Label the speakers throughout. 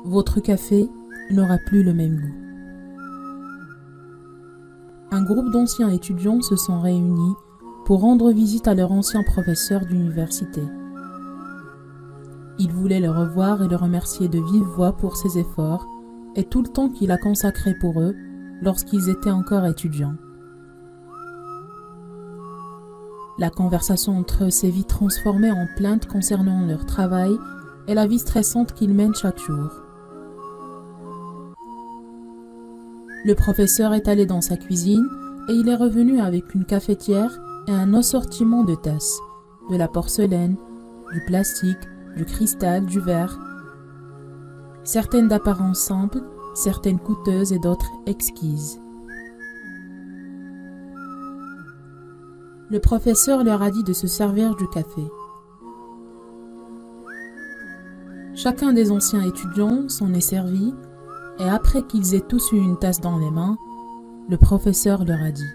Speaker 1: votre café n'aura plus le même goût. Un groupe d'anciens étudiants se sont réunis pour rendre visite à leur ancien professeur d'université. Ils voulaient le revoir et le remercier de vive voix pour ses efforts et tout le temps qu'il a consacré pour eux lorsqu'ils étaient encore étudiants. La conversation entre eux s'est vite transformée en plainte concernant leur travail et la vie stressante qu'ils mènent chaque jour. Le professeur est allé dans sa cuisine et il est revenu avec une cafetière et un assortiment de tasses, de la porcelaine, du plastique, du cristal, du verre, certaines d'apparence simple, certaines coûteuses et d'autres exquises. Le professeur leur a dit de se servir du café. Chacun des anciens étudiants s'en est servi et après qu'ils aient tous eu une tasse dans les mains, le professeur leur a dit: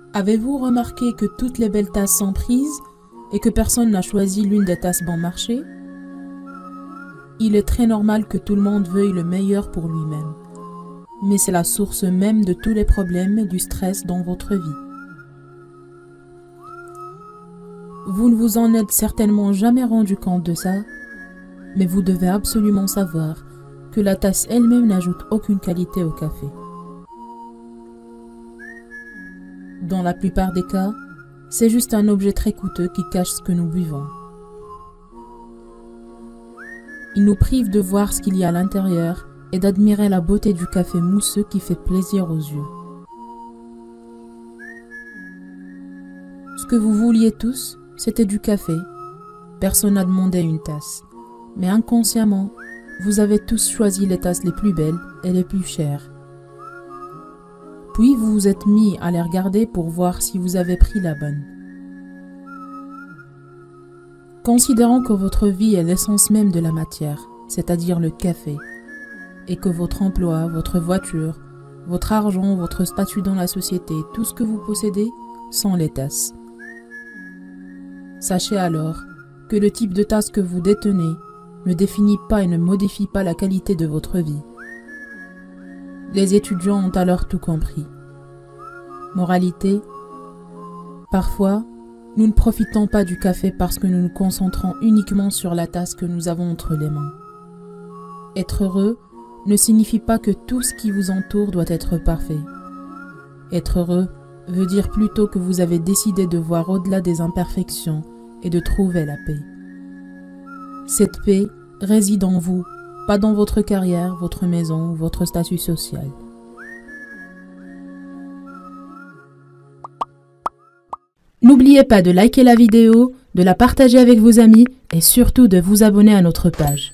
Speaker 1: « Avez-vous remarqué que toutes les belles tasses sont prises et que personne n'a choisi l'une des tasses bon marché? Il est très normal que tout le monde veuille le meilleur pour lui-même, mais c'est la source même de tous les problèmes et du stress dans votre vie. Vous ne vous en êtes certainement jamais rendu compte de ça, mais vous devez absolument savoir que la tasse elle-même n'ajoute aucune qualité au café. Dans la plupart des cas, c'est juste un objet très coûteux qui cache ce que nous buvons. Il nous prive de voir ce qu'il y a à l'intérieur et d'admirer la beauté du café mousseux qui fait plaisir aux yeux. Ce que vous vouliez tous, c'était du café. Personne n'a demandé une tasse. Mais inconsciemment, vous avez tous choisi les tasses les plus belles et les plus chères. Puis vous vous êtes mis à les regarder pour voir si vous avez pris la bonne. Considérant que votre vie est l'essence même de la matière, c'est-à-dire le café, et que votre emploi, votre voiture, votre argent, votre statut dans la société, tout ce que vous possédez sont les tasses. Sachez alors que le type de tasse que vous détenez ne définit pas et ne modifie pas la qualité de votre vie. Les étudiants ont alors tout compris. Moralité, parfois, nous ne profitons pas du café parce que nous nous concentrons uniquement sur la tasse que nous avons entre les mains. Être heureux ne signifie pas que tout ce qui vous entoure doit être parfait. Être heureux veut dire plutôt que vous avez décidé de voir au-delà des imperfections et de trouver la paix. Cette paix réside en vous, pas dans votre carrière, votre maison ou votre statut social. N'oubliez pas de liker la vidéo, de la partager avec vos amis et surtout de vous abonner à notre page.